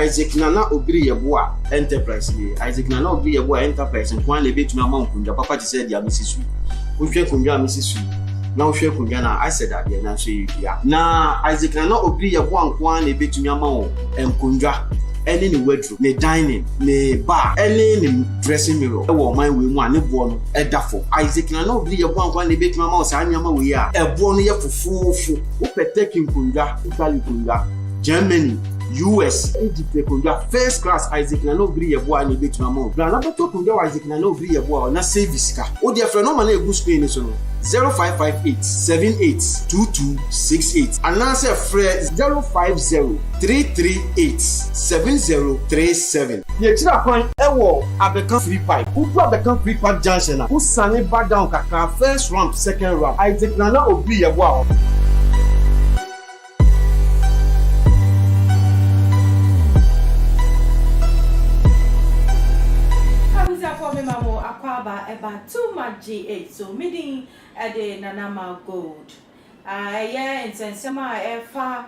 Isaac Nana Obiri Yeboah Enterprise ni Isaac Nana Obiri Yeboah Enterprise nkwan le betumi ama nkundwa papa ti say dia Mrs. Wohwe kundwa Mrs. na wohwe kundwa na I said that na so yia na Isaac Nana Obiri Yeboah nkwan le betumi ama wo nkundwa any ni wardrobe ni dining ni bar any ni dressing mirror e wo man we mu ane bo no e da fo Isaac Nana Obiri Yeboah nkwan le betumi ama wo sa anyama we ya e bo no ye fufufu wo peteki nkundwa Italy kundwa Germany US Egypt kundwa first class Isaac Nana Obiri Yeboah ni betuma mo bra na beto kundwa Isaac Nana Obiri Yeboah na service ka o dia friend no man e go screen so no 0558782268 announce free 0503387037 ye chira kwan ewo Abekan free pipe ugu Abekan free pipe junction na usane back down kaka first ramp second ramp Isaac Nana Obiri Yeboah about too much GH so meaning the Nanama gold yeah in sensema efa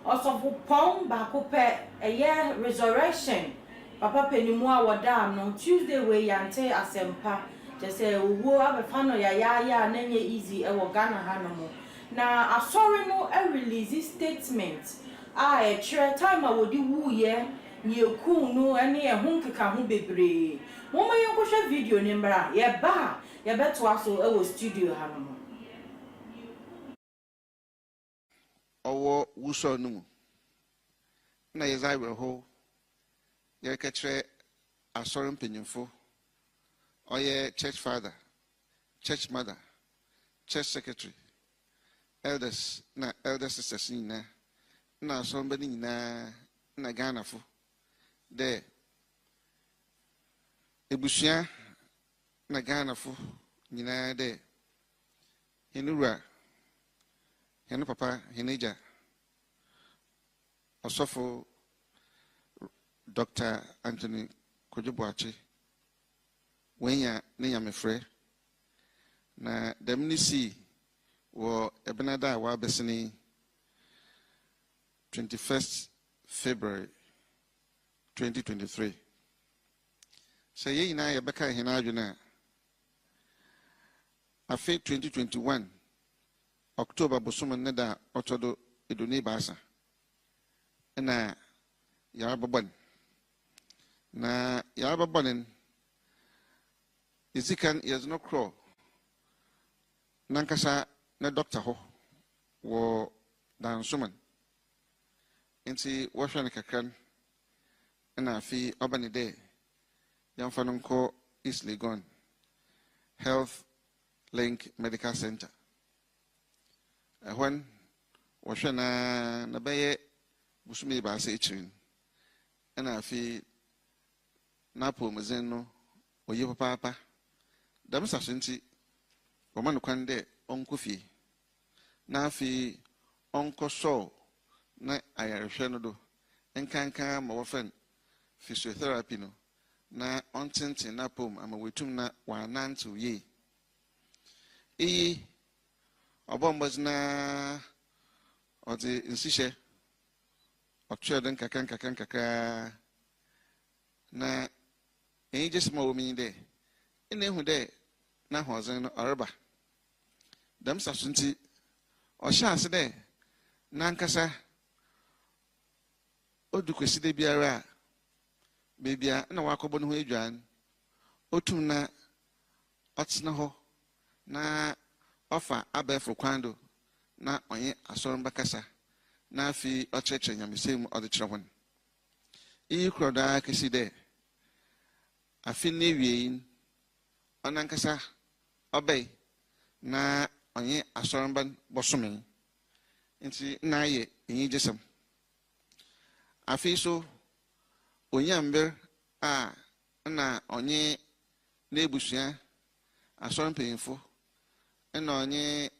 also pong bakope yeah resurrection papa penimu awodam no Tuesday we yante asempa just say wo abefa no ya na nye easy e wo Ghana hanomo na asori no e release statement e chere time awodi wu ye nyeku no ene e hunkeka ho bebre Mama yonkosha video nembra ye ba ye beto aso e wo studio hanomo owo wuso nu na ye zaiwe ho ye ketre asori mpenyimfo oye church father church mother church secretary elders na elder sisters na asori mbani na Ghana fo de ebusia na Ghana fo nyina de henura henu papa heneja osofo Dr. Anthony Kojo Boakyi wenya ne nyamefre na demnisi wo ebenada wa besini 21st February 2023 say ye na ye beka hina adwena afi 2021 October bosom ne da otodo edoni baasa na yarababon na yarababonen izikan yes no crow nankasa na doctor ho wo dan suman enti wo hwe ne kakran na afi obani de Yamfanonko East Legon Health Link Medical Center. When Washana Nabaye Busumi Basa Itrin and I feel Napo Mazeno or Yopa Papa Damsa Sinti Romano Quande Onkufi Nafi Onko So Na Ayarshanodo and Kanka Mofen Physiotherapy no. Na ontente na pom ama wetum na wanantu ye obombos na odi insishe otweden kakan na just ma omi de ene hu de na hozen no oreba dam sasunti o chance de na nkasa odukwesi de biara Bibia na wakobo no ho edwan otum na otsena ho na ofa abefo kwando na onye asoromba kasa na afi ocheche nyamesem odechre hon kroda kesi de afi ne wiein onankasa obey na onye asoromba bosome nti na ye enyi jesem afi so Onyamber na onye na-ebusia asọmpeyinfo na onye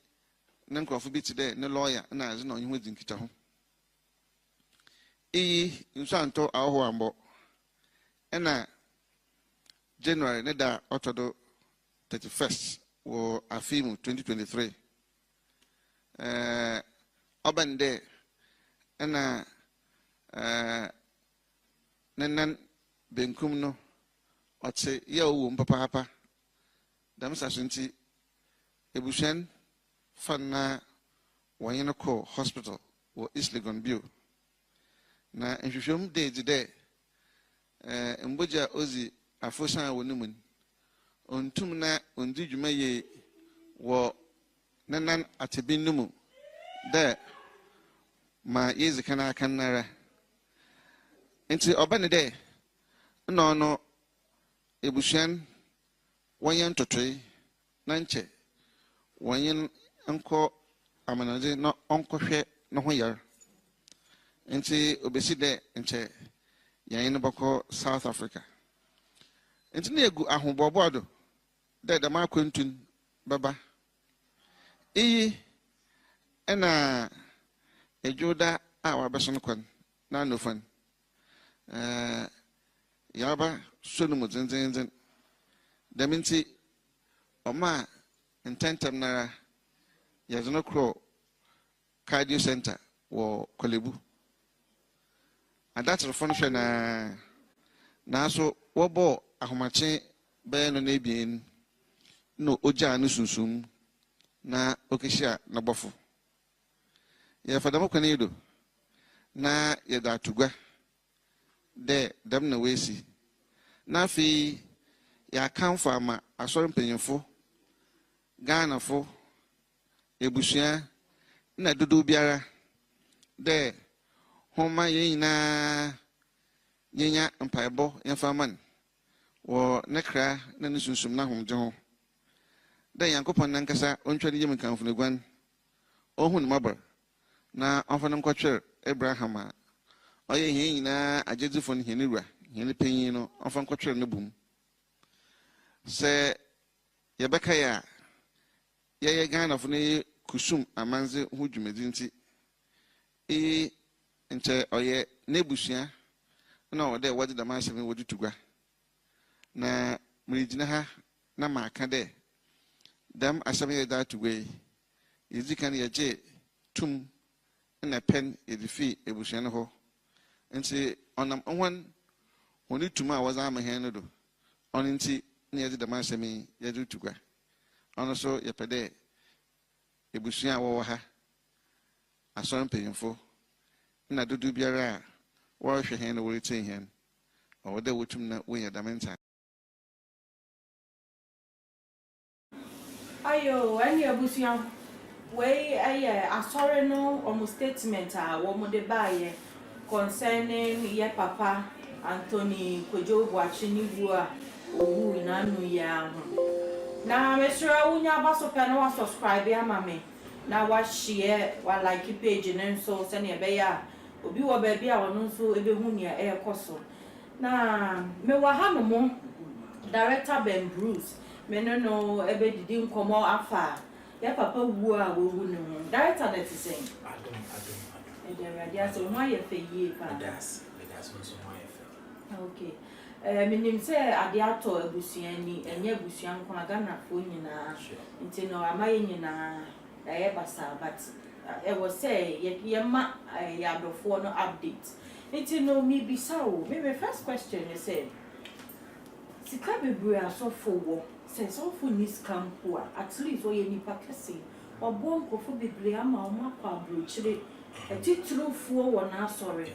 na nkrofo biti de na lawyer na azi na onye ho dinkita ho nso anto aho ambo na January ne da otodo 31st wo afimu 2023 obande na nan benkum no ɔte yɛ ɔwɔ mpapaapa dam sa so nti ebusuan fan na wɔnyɛ no kɔ hospital wɔ East Legon bio na nhwehwɛm de dɛ mbogya ozi afosan wɔ ne mu ontum na ondi dwuma yɛ wɔ nanan atebin no mu dɛ ma yɛzi kana kan nara nti ɔba ne dɛ ɔno ebusuan wɔnyɛ ntotoe na nkyɛ wɔnyɛ nkɔ amanade na ɔnkɔhwɛ no ho yar nti obesi dɛ nkyɛ yɛn no bɔkɔ South Africa nti na egu ahobɔbɔ do dɛ dɛm akɔntun baba iyi ɛna edwoda a wabɛso no kwan na anofan yaba so no mu dzendzendzen dɛm nti ɔma ntɛntɛm nara yɛdze no korɔ cardio center wɔ Kolebu adaterefo no hwɛ na nanso wɔbɔ ahomakye bɛyɛ no na ebien no ogya no sunsum na okehyia na bɔfo yɛfa dɛm kwan yi do na yɛda atugua dɛ dɛm na wɔasi na afei yɛakamfo ama asɔre mpanyimfo Ghanafo ebusua na dodo biara dɛ homa yɛn nyinaa yɛnya mpaebɔ yɛmfa man wɔ ne kra na ne sunsum na homgye ho dɛ Nyankopɔn nankasa ɔntwa ne yam nkamfo ne guan ɔhu ne mabar na ɔmfa no nkɔtwer Abraham a ɔyɛ hɛn nyinaa agyedzifo no hɛn wura hɛn panyin no ɔmfa nkɔtwer no bum sɛ yɛbɛka yɛ a yɛyɛ Ghanafo no yɛ kusum amanze ho dwumadi nti nkyɛ ɔyɛ n'ebusua na ɔwɔ dɛ wɔde dɛm asɛm yi wɔde tugua na mmeregyina ha na maka dɛ dɛm asɛm yɛ da tugua yi yɛdzi kan yɛgye tum na pɛn yɛde fi ebusua no hɔ nti ɔnam wɔne tum a wɔdze ama hɛn no do ɔno nti na yɛdze dɛm asɛm yi yɛde tugua ɔno so yɛpɛ dɛ ebusua a wɔwɔ ha asɔre mpanyimfo na dodo biara a wɔrehwɛ hɛn na wɔretie hɛn ɔwɔ dɛ wɔtum na wɔnyɛ dɛm nta ayo ɛne abusua wei ɛyɛ asɔre no ɔmo statement a wɔmo de baayɛ concerning yɛ papa Anthony Kojo Boakyi ne wu a owu na anu ya ho na mesra wunya baso pɛ na wa subscribe ama me na wa share wa like page ne nso sɛ ne be ya obi wo ba bi a wono nso ebehu ne ɛkɔ so na me wa ha no mo director Ben Bruce me no ebe didi nkomo afa ya papa wu a wo wu ne ho director that is saying adom ede radia so ho aye fe yie pa that's so ho aye fe okay minim sɛ ade atɔ abusuani enye abusuan ko Ghanafo nyinaa nti no amaye nyinaa ɛyɛ basa but was say yɛma yɛadɔfoɔ no update nti no mi bisa wo me first question is say sika bebre asɔfo wɔ sɛ sɔfo ni skampo a at least ɔyɛ nipa kɛse ɔbɔ nkɔfo bebre ama ɔma kɔ abrokyire atitrufoɔ wɔ na asɔre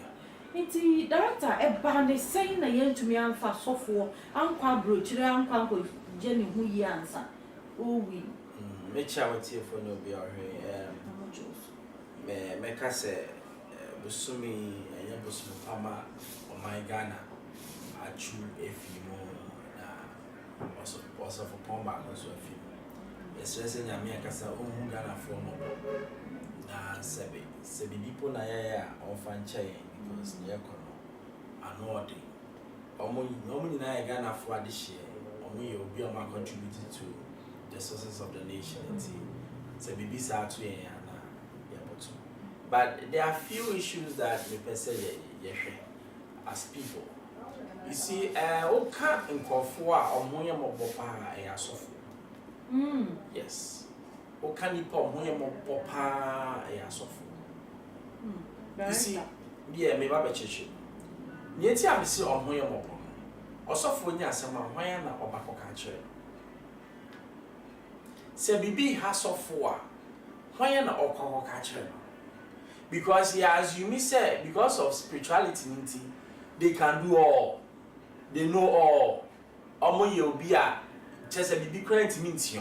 nti director eba ne sɛn na yɛntumi amfa sɔfoɔ ankɔ abrokyire ankɔ gye ne ho yi ansa owi mecha watiefo no bi ɔhwe meka sɛ busumi ɛnyɛ busumi ama ɔman Ghana achu efi mu na also for pomba so afi ɛsɛ sɛ nyame akasa ohun Ghanafoɔ no na sɛbi bipo na yɛ a ɔmfa nkyɛn because ne yɛ kɔno anode ɔmo nyinaa yɛ Ghanafoɔ adehye ɔmo yɛ obi a ɔmo contribute to the sources of the nation sɛbi bi saa to yɛn ana yɛboto but there are few issues that we per se yɛhwɛ as people. You see, oka nkɔfo a ɔmo yɛ mɔbɔ paa ɛyɛ asɔfo. Yes. Oka nipa ɔmo yɛ mɔbɔ paa ɛyɛ asɔfo. You see, yeah, me ba bɛkyekye. Nyeti abisi omoye mobo. Osofo nya asema hwan na obako ka kire. Se bibi hasofo a hwan na okoko ka kire. Because he assume say because of spirituality they can do all. They know all. Omoye obi a chese bibi krant minti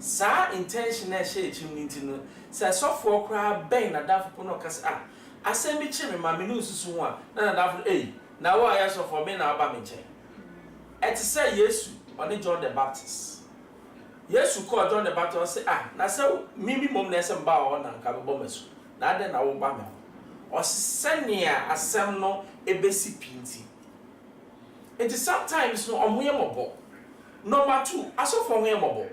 sa intention na share chimniti no say sofo kra ben na dafo no kasa asem bi chime ma me no susu ho a na dafo na wa ya sofo me na aba me nche et say Yesu on John the Baptist Yesu call John the Baptist say na say mi mom na esem ba o na nka be masu na de na wo ba me o senia asem no ebesi pinti it is sometimes no omoye mobo. Number 2 asofo ho mobo.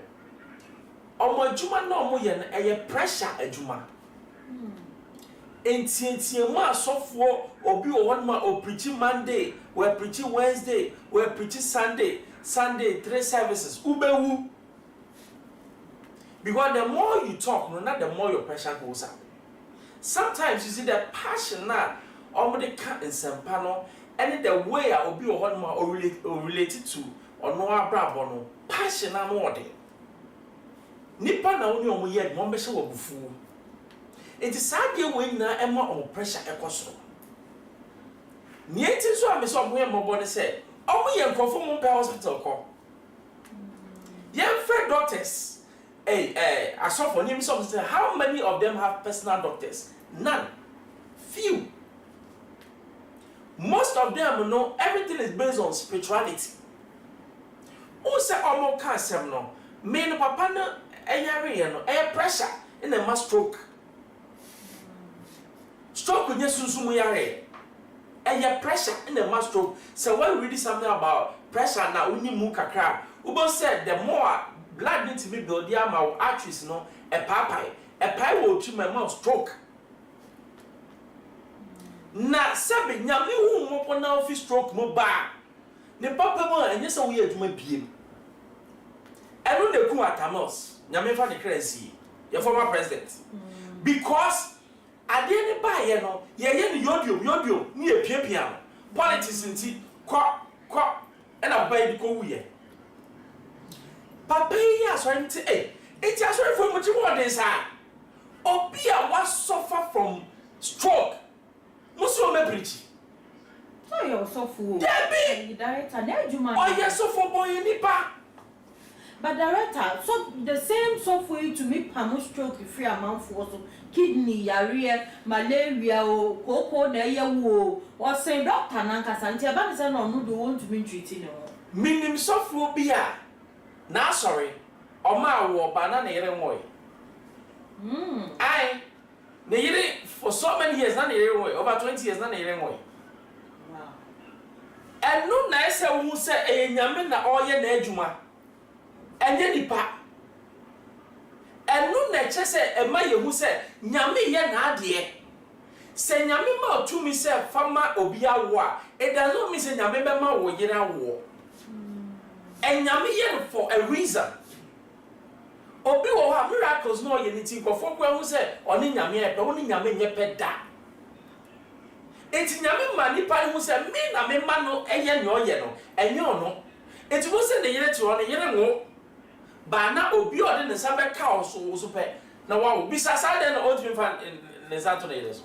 Omo adwuma na omo ye na eye pressure adwuma. Entientie mu asofo obi o won ma o preach Monday, we preach Wednesday, we preach Sunday, 3 services. Ubewu. Because the more you talk, no, not the more your pressure goes up. Sometimes you see the passion na omo de ka nsempa no, and the way obi o won ma o related to ono abrabo no, passion na no ode. Nipa na woni omo ye mo be hye wabufu. Enti saade we na ema omo pressure ekoso. Nieti so am so omo ye mo body say, omo ye nkofo mo pe hospital ko. Ye friend doctors. I saw for him something. How many of them have personal doctors? None. Few. Most of them know everything is based on spirituality. Who say omo ka sem no? Me no papa no eyare no, pressure in a mass stroke. Stroke with sunsumu yare. Pressure in a mass stroke. So when we read something about pressure na uni mu kakra, Ubo said the more blood need to be built, the amount arteries no a pie will to my mouth stroke. Na sabi nyame hu mo po na office stroke mo ba. Ne papa mo enye se wo ye adwuma biem. Eno ne ku atamos. Nyame fa de crazy. Your former president. Because ade ne ba ye no, ye ni yodio, ni epiapia. Politics nti kwa ena ba yi ko wuye. Papa yi asori nti enti asori for mo ti mo den sa. Obi a was suffer from stroke. Muso me preach. So you suffer. Debbie. Director, na juma. Oh yes, suffer boy nipa. But director, so the same software to me pamo stroke free amount for so kidney yare malaria o koko na ye wo or say doctor nanka santi aba say no no do want to be treating no. Minim software bia. Na sorry. O ma wo ba na yere moy. Ai. Na yere for so many years na yere moy, over 20 years na yere moy. Wow. And no na say wo say nyame na oye na adwuma. Enye nipa. Enu na che se ema yehu se nyame ye na ade. Se nyame ma otu mi se fama obi awo a, it does not mean se nyame be ma wo yire awo. And nyame ye for a reason. Obi wo ha miracles no ye niti nkofo kwa hu se oni nyame e pe oni nyame nye pe da. Enti nyame ma nipa hu se me na me ma no eye ne oye no, enye ono. Enti wo se ne yire ti ono yire ngo. Ba na obi ode ne sabe ka so pe na wa obi sasa de na otu fan ne zato na yeso.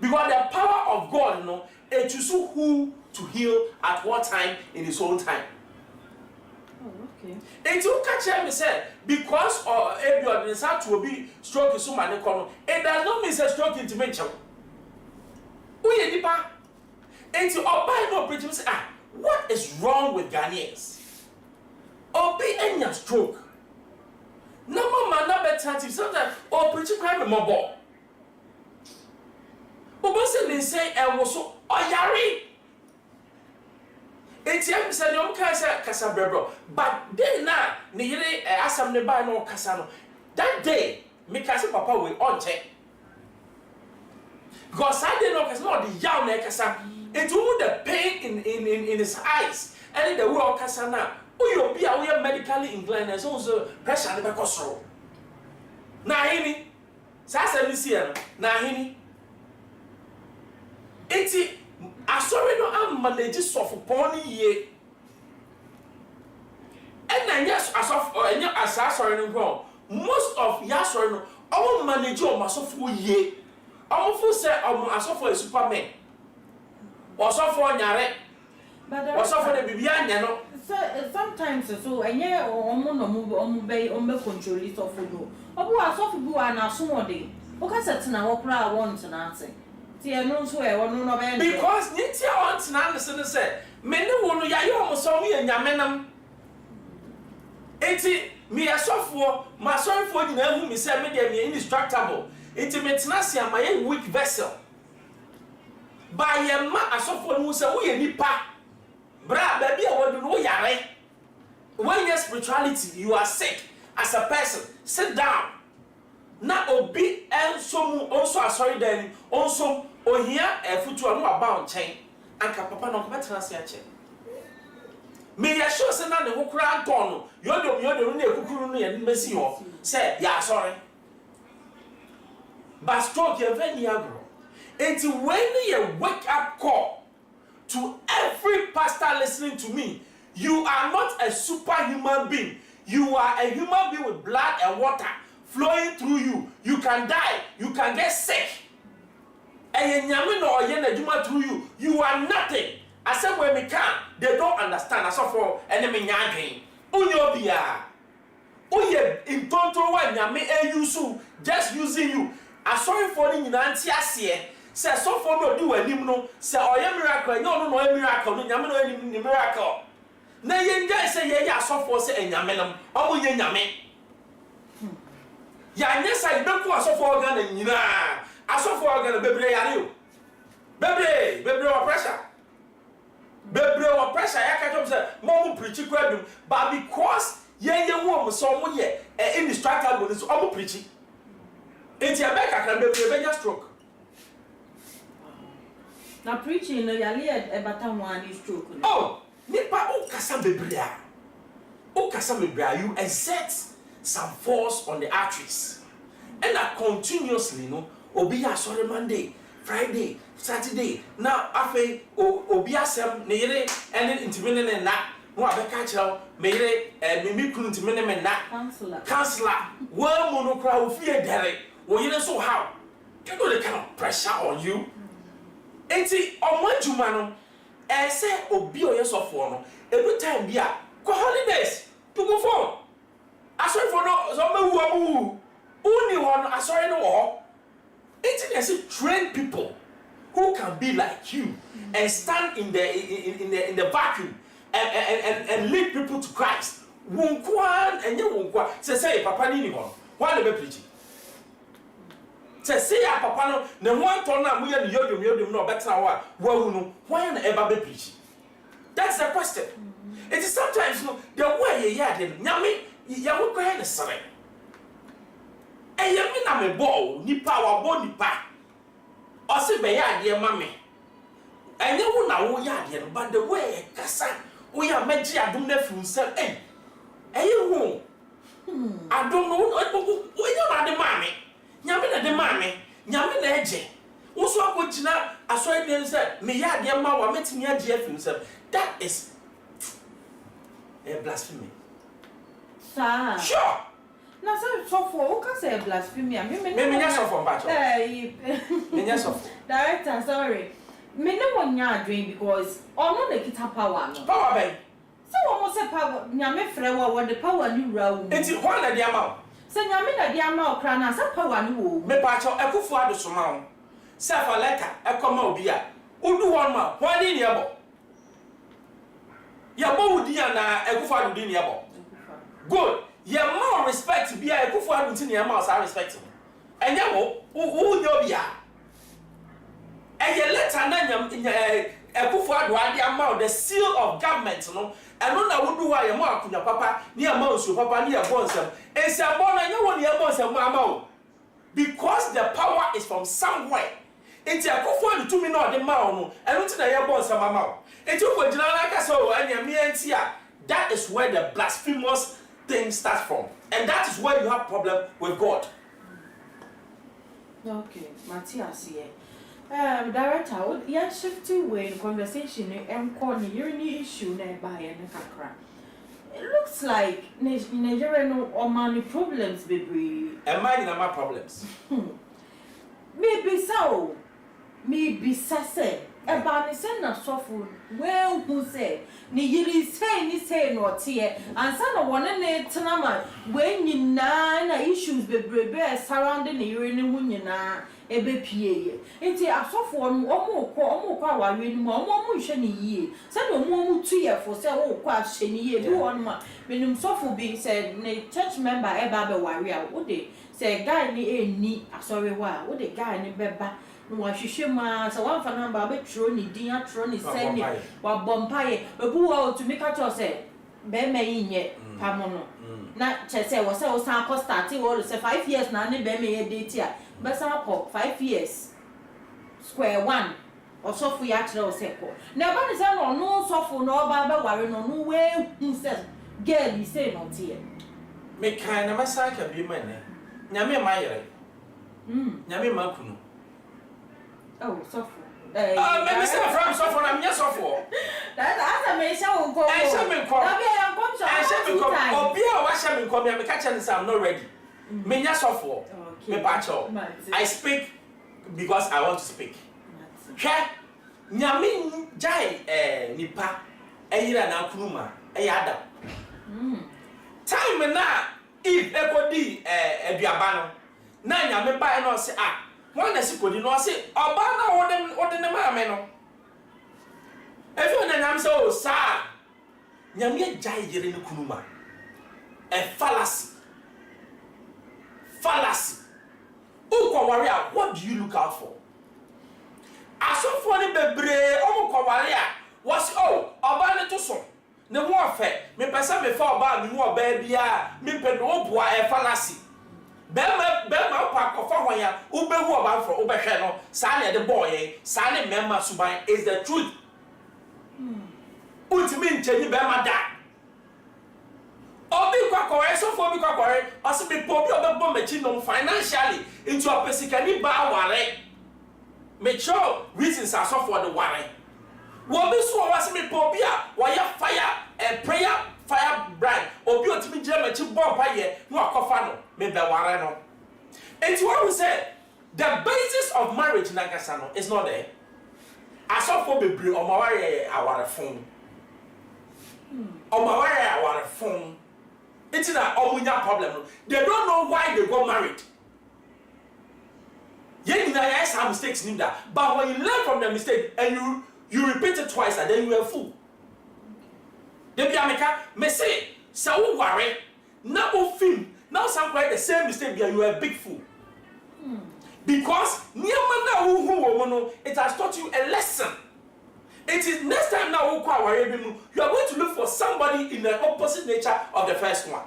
Because the power of God, you know, it chooses who to heal at what time in his own time. Oh, okay. And you catch me say because ebi ode ne sato obi stroke so mane kono, it does not mean say stroke into mention. Uye nipa. And you obai no preach say what is wrong with Ghanaians? Obi enya stroke. No mama na better sometimes or preach crime mobo. Obo say me say e wo so oyare. Eti am say no kasa brebro. But then na ne yire asam ne ba no kasa no. That day me kasa papa we on check. Because I didn't know kasa no the yaw na kasa. It will the pain in his eyes and the way kasa na. You be a medically inclined and so pressure the back so. Na hini. Sa se mi si na hini. Eti asori no am manage sofopon ye and yes asori no go most of ya asori no omo manage o masofo ye omo fu say omo asofo e superman osofo nyare osofo de bibia nya no sometimes so enye omo no omo be control it of no obo asofo bi wa na so ode o ka setna wo kra want na ate ti e no so e wono no be because ni ti want na se say me ne wo no ya ye omo so mo ye nyamenam enti me asofo ma asofo nyina hu mi say me dey me indestructible enti me tena se am ye weak vessel ba ye ma asofo no say wo ye nipa bra baby e wodu no yare when your spirituality you are sick as a person sit down na obi enso also asori den also ohia efutu no aba onchen anka papa no ko betena se ache me ya sure say na ne hokura anton no yodom no ekukuru no ye mesi ho say ya sorry but stroke ye veni agro enti when you wake up call to every pastor listening to me, you are not a superhuman being. You are a human being with blood and water flowing through you. You can die. You can get sick. And through you. You are nothing. I said when we can, they don't understand. I saw for enemy nyangin. Unyobia. Uye in total when nyame yusu just using you. I saw you for in antiasie. Say so for no do anim no say oye miracle no miracle no nyame no anim miracle na ye ngai say ye ya so for say enyame nam omo ye nyame ya nya say be ku aso for organ nyina aso for organ bebre yare o bebre wa pressure ya ka tom say mo preach ku adum but because ye wo mo so mo ye indestructible so omo preach enti abeka kan bebre be nya stroke. Now preaching no yali e bata one is stroke. Oh, nipa o kasa bebrea. You exert some force on the arteries. And that continuously no obi asori Monday, Friday, Saturday. Now afi obi asem ne yere ene intimene na no abeka kira me yere mimi kunu intimene na counselor wa mu no kra ofie dere wo yere so how you know the kind of pressure on you. Enti omajuma no say obi oyesofo no every time bia go holidays to go for asori for no so mewu amu uni won asori no wo enti they say train people who can be like you and stand in the vacuum and lead people to Christ wonkwan enye wonkwa say papa ni ho why the be preaching. Say ya papa no ne ho anton na moye ne yodum no betra wa wawu no why na eba be preach. That's the question. It is sometimes no the way ye ya de nyame ya wo kwa ne sere eyemi na me bo nipa wa bo nipa o se be ya de ma me enye wo na wo ya de but the way kasa wo ya meji adum na fi unsel eye wo adum no wo ya na de ma me nyame na de mame nyame na eje wo so akogina asoe den se me ya de ma wa metimi age afim se that is a blasphemy. Sir. Sure. Na so for who can say blasphemy? Me nya so for bacho. Me nya so for. Director, sorry. Me no one nya dream because ono na kita power no. Power ben. So almost say power nyame frɛ wa the power ni wura wo. Enti ho na de ama. Se nyame na dia ma okra na sa power ni wo. Me pa cho ekufu adosoma wo. Se fa letter ekoma obi a. Udu won ma, ho ni ne ebo. Ya bo udi na ekufu adu ni ebo. Good. Ya more respect bia ekufu adu ti ne ma o sa respect. Enye wo nyo bia. Eye letter na nyam ekufu adu ade ama the seal of government no. Eno na wudu wa ye mo akunya papa ni ama osu papa ni ye bonsam ensa bona nye woni ye bonsam ama o because the power is from somewhere enti akofo adu tumi na ode ma o no eno ti na ye bonsam ama o enti ko gina na ka so anya mi enti a that is where the blasphemous thing starts from and that is where you have problem with God. Okay, Matthias here. Director, yeah, shifting way in conversation and corner urine issue nearby and kakra. It looks like Nigeria no or money problems, baby. Am I in my problems? Maybe so. Maybe say. Eba ni say na sofo well who say ni yiri say no tie ansa na wona ne tena ma we nyina na issues bebrebe surrounding ni yiri ni hu nyina ebe pie enti asofo no omo kwa aware ni mo omo hwe ni yie say do omo tu ye fo say wo kwa hwe ni yie bi won ma menim sofo bi say ne church member eba be ware a wo de say guy ni eni asori wa wo de guy ni beba no ahwehwe ma so one for number be tro ni din atro ni send wa bompaye ebu wa to make at say be me yin pamono na chese wo say wo san ko start wo say 5 years na ne be me ye date a be san ko 5 years square one osofu ya kire wo say ko na ba ni say no sofu no ba be ware no we hu say girl you say no tie me kan na masaka bi mane nyame ma yere nyame ma kunu. Oh, soft. Maybe some from soft I'm yes off. That's a me show go. I shall be called. I shall be called. Oh, be a wash and come here. Me catch and say I'm not ready. Me yes off. Me pacho. I speak because I want to speak. Hwe nyame jai nipa eyira na kunuma eyada. Time na if ekodi aduaba no na nyame ba e no say ah one na sikodi no say oba na wode ne ma me no efi na nyam say o sa nyame jai yire ne kunuma a fallacy ukwawaria. What do you look out for? Asofo ni bebre omukwawari a was oba ne to so ne ho afa me pesa me fa oba me ho oba bia me pe no boa a fallacy bema pa kofa hoya ubehu oba for ubehwe no sa na de boy sa ne memma suban is the truth. Ultimi ncheni bema da obi kwakore so for obi kwakore ose be po obi obebo machi no financially into a pesikani ba ware mature reasons are so for the ware wo be so was me po obi a wire fire fire brand obi otimi gira machi bomb paye no akofa no me be ware no. And what we said, the basis of marriage in Nagasano is not there. As of for be on our phone. On our phone. It's not a problem. They don't know why they got married. Yeah, some mistakes in that. But when you learn from the mistake and you repeat it twice and then you are a fool. They be America, me say, so worry, now film, now some quite the same mistake, you are a big fool. Because it has taught you a lesson. It is next time now you are going to look for somebody in the opposite nature of the first one.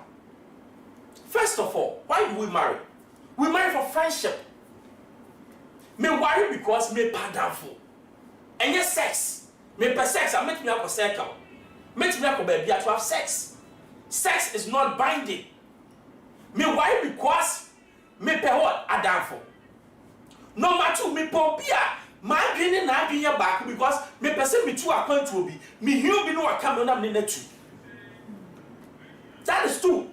First of all, why do we marry? We marry for friendship. Me worry because me powerful. And yes, sex. Me per sex, I make me up a circle. Make me up a baby to have sex. Sex is not binding. Me worry because me per what? Adamful. Number two, me popia. My opinion na be back because me person me too account to be. Me heal be no account on me two. That is two.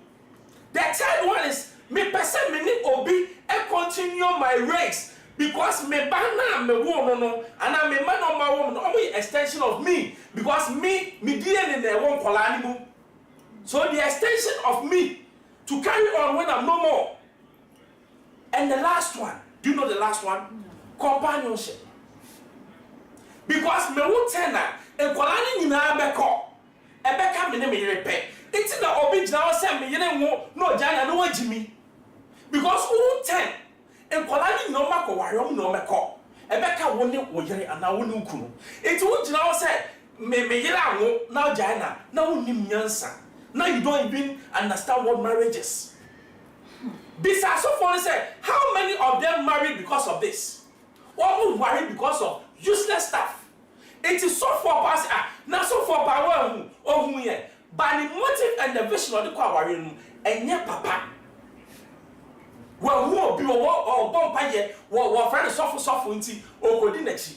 The third one is me person me need obi and continue my race because me bana me woman no and I me man on my woman only extension of me because me DNA in the one colanimu. So the extension of me to carry on when I'm no more. And the last one, do you know the last one? Companionship. Because me won't tell her, and Kolani Nina Beko, a Becca me repair. It's in the original send me, you know, no Jana, no Jimmy. Because who tell, and Kolani no Mako, Warum no Meko, a Becca won't know and I won't know. It's what now said, me now Jana, now Nimyansa. Now you don't even understand what marriage is. Besides, so funny say, how many of them married because of this? Or married because of useless stuff? It is so for pass now so for power or here. But the motive and the vision of the worrying and yet papa. Well, who obi wo bompaye wo friend sofo nti okodi nachi.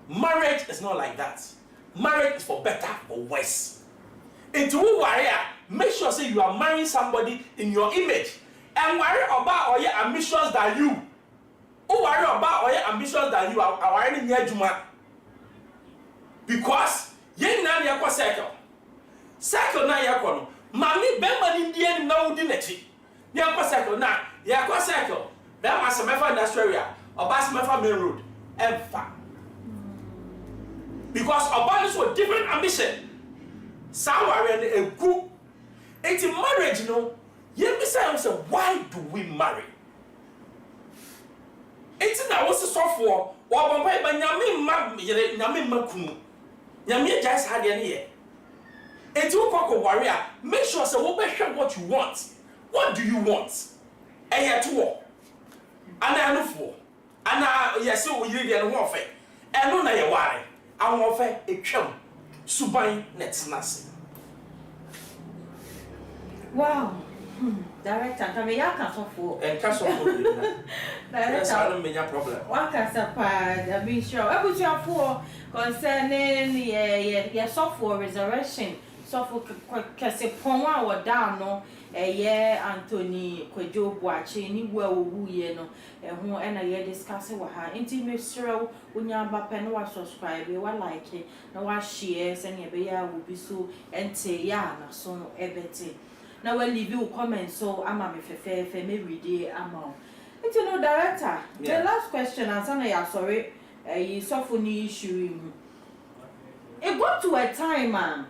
Marriage is not like that. Marriage is for better or worse. Into who warrior, make sure say you are marrying somebody in your image and worry about or your ambitions than you. Who worry about or your ambitions than you are in your juma. Because yen na yakwa circle na yakwa no mami bemba ni ndie na wudi nachi. Yakwa circle na yakwa circle. That must mefa industrial area or bas mefa main road ever. Because abundance for different ambition. Somewhere in a group. It's in marriage, you know. You say, why do we marry? It's in our software. Or by Yami Makunu. Yami just had any here. It's you cock a warrior. Make sure so what you want. What do you want? And yet to walk. And I know for. And I yes, so we read and warfare. And no, I worry. I want a chum. Subai Netsnas. Wow. Director, come here, castle for. And castle for. Director, I don't mean your problem. One castle, I mean, sure. I was your for concerning your software resurrection. Software Cassipon or down, no. Anthony Kojo Boakyi ni wo ye no ho na ye discuss with her intimate show unya ba pen wa subscribe we like na wa share say ne be ya wo bi so ente ya na so ebete na we leave you comment so ama me fefe me read ama into no director. The last question answer na ya sorry you suffer ni issue it got to a time man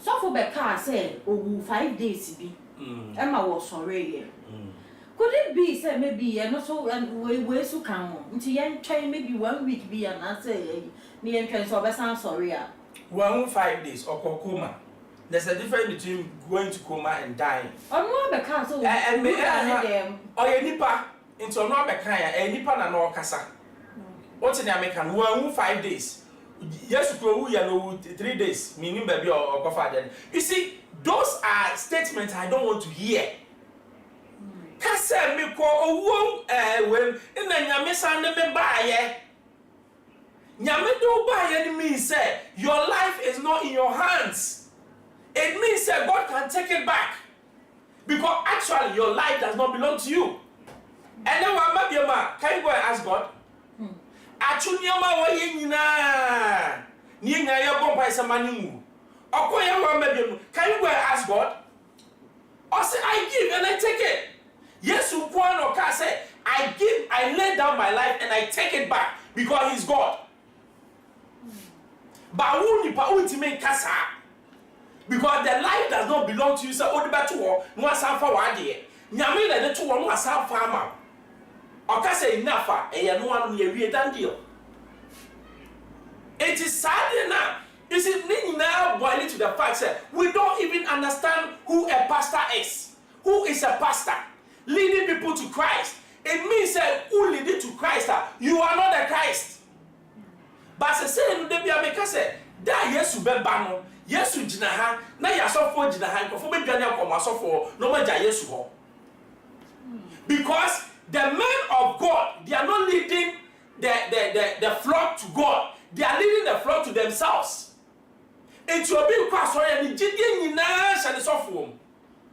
suffer be car say 5 days bi Emma was sorry. Could it be say maybe and also and we so can until try maybe 1 week be and answer me and try so sorry. 5 days or coma. There's a difference between going to coma and dying. On no be can so and them or a nipa into no be kan a nipa na no kasa. What's in the American 5 days? Yes, you know 3 days, meaning baby or father. You see, those are statements I don't want to hear. Kase me ko owo when na nyame san me baaye. Nyame do baaye means say your life is not in your hands. It means that God can take it back. Because actually your life does not belong to you. And then what maybe can you go and ask God? Achunyama wa yenyina ni nya ye bompa isamani mu okoye wa mabiem can you go and ask God or say I give and I take it. Yes, you can say I give, I lay down my life and I take it back because he's God. But who ni pa ultimate kasa because the life does not belong to you. So odi ba to wo no asanfa wa de nyame na de to wo no asanfa ama okase inafa eye no anu ye wie dan deal. It is sad now. You see, now boiling to the fact that we don't even understand who a pastor is. Who is a pastor? Leading people to Christ. It means that who lead it to Christ? You are not the Christ. But say no dey be make say that Yesu be ba no. Yesu jina ha na yasofo jina ha nkofo be dwane akoma sofo no ma ja Yesu ho. Because the men of God, they are not leading the flock to God. They are leading the flock to themselves. It's your big question and the nyina shall sofo.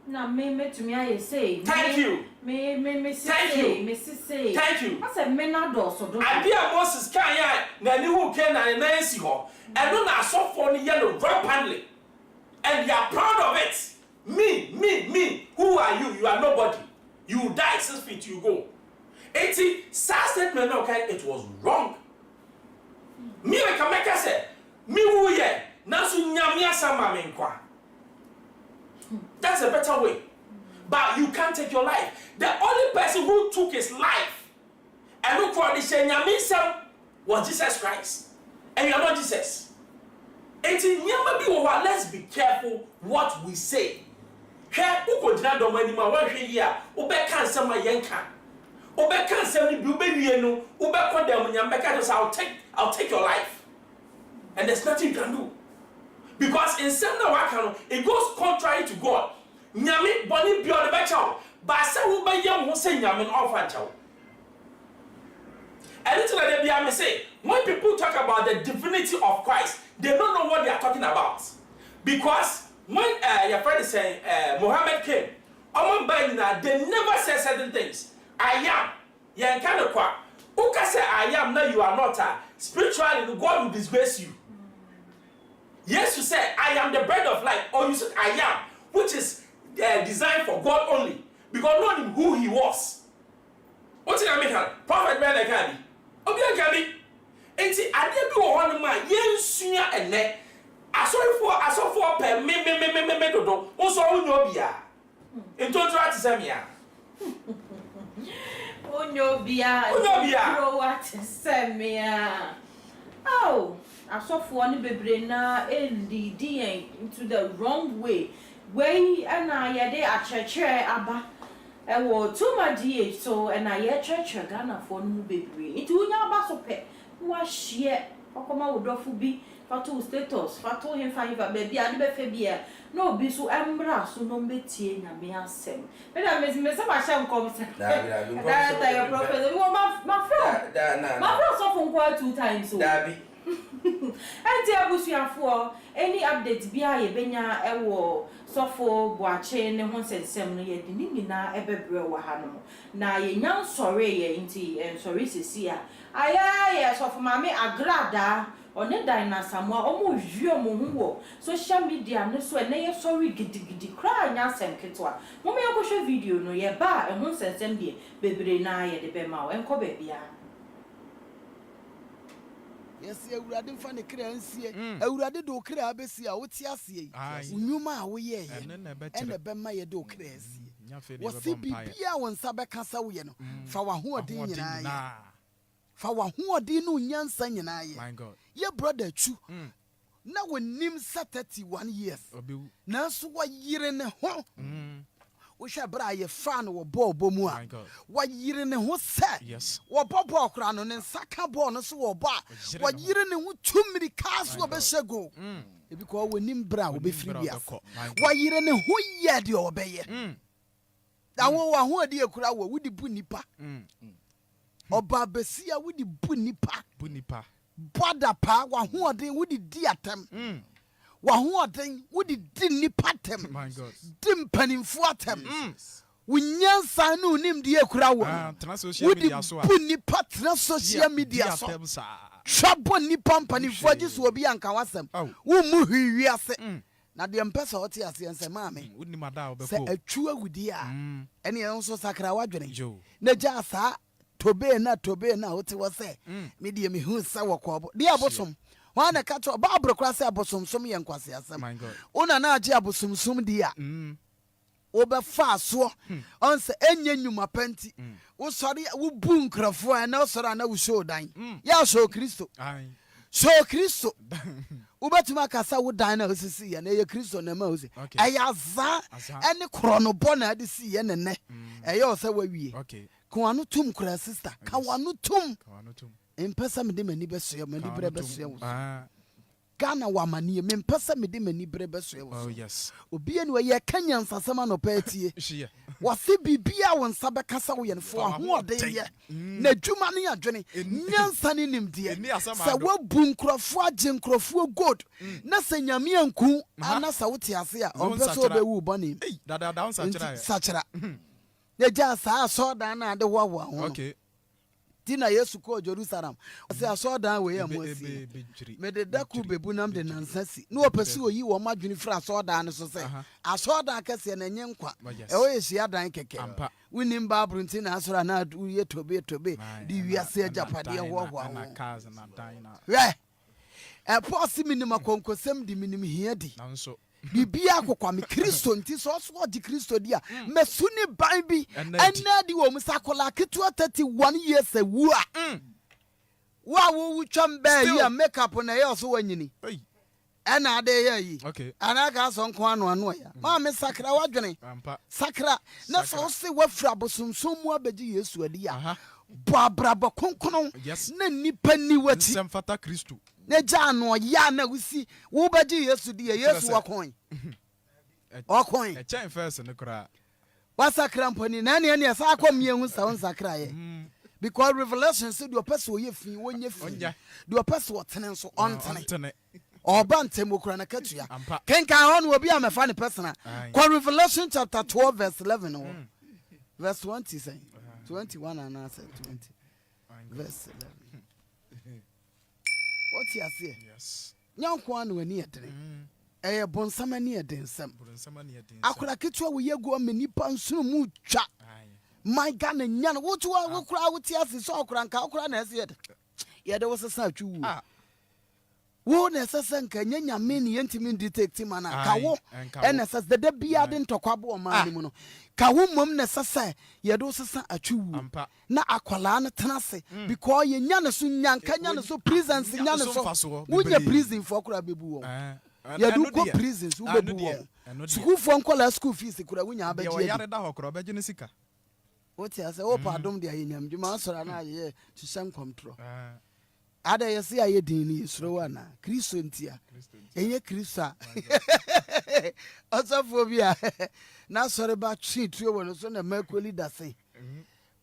Na me to me I say. Thank you. Me thank you. Me say. Thank you. I said me na do so do. Abia Moses kan ya na ni hu ken na na si ho. And no na sofo ni yellow rampantly. And they are proud of it. Me. Who are you? You are nobody. You die 6 feet, you go. 80 statement okay, it was wrong. Me we can make us say, me who ye, na su nyame asama me nkwa. That's a better way. But you can't take your life. The only person who took his life and who called the nyame was Jesus Christ. And you are not Jesus. 80 nyama bi wo wa, let's be careful what we say. Hwe ukodina do mani ma wa hwe yi a ubeka nsem ayenka ubeka nsem ni bi ubewie no ubeko dem nyambeka just I'll take your life and there's nothing you can do because in sem na waka no it goes contrary to God nyame boni bi o de becha But say who by young who say yamin off and chow. And it's like they say, when people talk about the divinity of Christ, they don't know what they are talking about. Because when your friend is saying Muhammad came, they never say certain things. I am. Yeah, kind of quack. Who can say I am now you are not? Spiritually, God will disgrace you. Yes, you said I am the bread of life, or you said I am, which is designed for God only, because knowing who He was. What's in America? Prophet Ben Akabi. Obi Akabi. And see, I didn't go on my yen sooner and neck. I saw for per me do. Also, Unyobia. In total, Samia. Unyobia. What Samia? Oh, I saw for one baby now into the wrong way. Way and I at church abba. I wore too much DH so and I hear church Ghana for new baby. It will not basso pet. Was she? Okoma would offer be fatu status, fatu him five baby and befebia. No be so embra so no betty na me asem. But I miss my sham comes. That your prophet, my friend. My friend saw from quite 2 times so. And dear Busia any updates be a benya ewo so for Boakyi ne ho sensem no ye dini na ebebre wa hanom na ye nyan sore ye nti sorry sisi a aya so for mame agrada one dan na samwa omo hwie mo hu wo social media no so na ye sorry gidigidi kra nya senketwa mo me yakosho video no ye ba e ho sensem die bebre na ye de be ma wo enko ba bia. Yes, Ewurade mfa ne kra nsie. Ewurade do kra abesi a woti ase. Unyuma a wo ye. Ene be ma ye do kra asie. Wo si bibia won sa be kasa wo ye no. Fa wa ho odin nyina ye. Fa wa ho odin no nyansa nyina ye. My God. Ye brother chu. Na wonim 31 years. Na so wa yire ne ho. We shall bra ye fan wo ball bomua. Wa yire ne ho se. Yes. Wo ball kra no ne saka ball no so wo ba. Wa yire ne ho tumiri kas wo be sego. E because we nim bra wo be free bias. Wa yire ne ho ye de wo be ye. Da wo wa ho ade ekura wo wudi bu nipa. Oba besia wudi bu nipa. Bu nipa. Boda pa wa ho ade wudi di atem. Wahuaden wudi di nipatem. My God. Dim panimfuatem. Wunyansa no nim die kura wo. Social media so. Wudi nipa tra social media so. Trouble nipa panimfua jisu obi anka wasem. Wo mu hwiwi ase. Na de mpesa oti ase ense maame. Wudi mada obeko. Se atwu awudi a. Ene enso sakra wadwene. Na ja sa tobe na oti wo se. Me de me hu sa wakobo. De abosom. Wana kato babro kwase abosomsom ye nkwase asem. Una na age abosomsom dia. Obe fa so. Onse enye nyuma panti. Wo sori wo bu nkrafo na sori na wo show dan. Ya show Kristo. Show Kristo. Ubetuma kasa wo dan na osisi ye na ye Kristo na ma osi. Ayaza ene krono bona de si ye ne. Eye o se wawie. Okay. Kwanu tum kura sister. Kwanu tum. Impesa me de mani beso me libre beso wo. Ghana wa mani me impesa me de mani bre beso wo. Oh yes. Obi enu ye kanya nsasama no patie. Wa se bibia won sabe kasa wo ye no fo ho ode ye. Na dwuma ne adwene nyansa ne nimde. Sa wa bu nkrofo age nkrofo god. Na sa nyame anku ana sa wo te ase a onpeso be wu boni. Da sachira. Ne ja sa so dan na de wo wo. Okay. Tina Yesu ko Jerusalem. Say aso dan we amosi. Me de daku bebu nam de nansasi. No opesi oyi wo madwini fra aso dan no so say. Aso dan kase na nye nkwa. E wo yesia dan keke. Winim Bible ntina asora na ye tobe di wiase ajapade ho na cars na dan na. E posi minima konkosem di minim hia di. Nanso bibia akokwa me Kristo nti so so di Kristo dia mesuni ban bi ena di wo musakola ketu 31 years awu a wa wo twam ba yi a makeup na ye so wanyini ena ade ye yi ana ga so nko ano ya ma me sakra wadwene sakra na so se wafra bosumsum mu abeji Yesu adi a boabrabo konkono na nipa ni wati semfata Kristo ne jano ya na wusi wo baji Yesu di Yesu wakon okon e chen first ne kra wasakra mponi na ne ne sa akom ye hu sa onsakra ye because revelation said your person ye fin wonye fin your person wotene so ontene oba ntem okura na katua kenka hon obi amefa ne person kwa Revelation chapter 12 verse 11 verse 20 say 21 and answer 20 verse 11 what you say yes nyanko anu ani edene bonsama ni edensam akura ketua wo yegu amenipa nsunu mu twa my Ghana nyan wotu wo kura wuti ase so okura nka okura na ase yede wo sesa atwu wo na sesa nka nyanya meni yentimi detect mana ka wo ena sesa de bia de ntokwabo o ma ni mu no ka wo mom na sesa yede wo sesa atwu na akwala na tenase because ye nyane so nyanka nyane so presence nyane so wo nya prison for okura bebu wo ya do go prisons wo bebu wo school for nkola school fees kura wo nya abaji ya yare da hokro obaji ne sika what you say opa dom de ayanyam djuma sora na aye hyehyam control ada yesi aye din ni suro wana kristo ntia enye krista osafobia na sore ba twi tuo wono so na makoli dase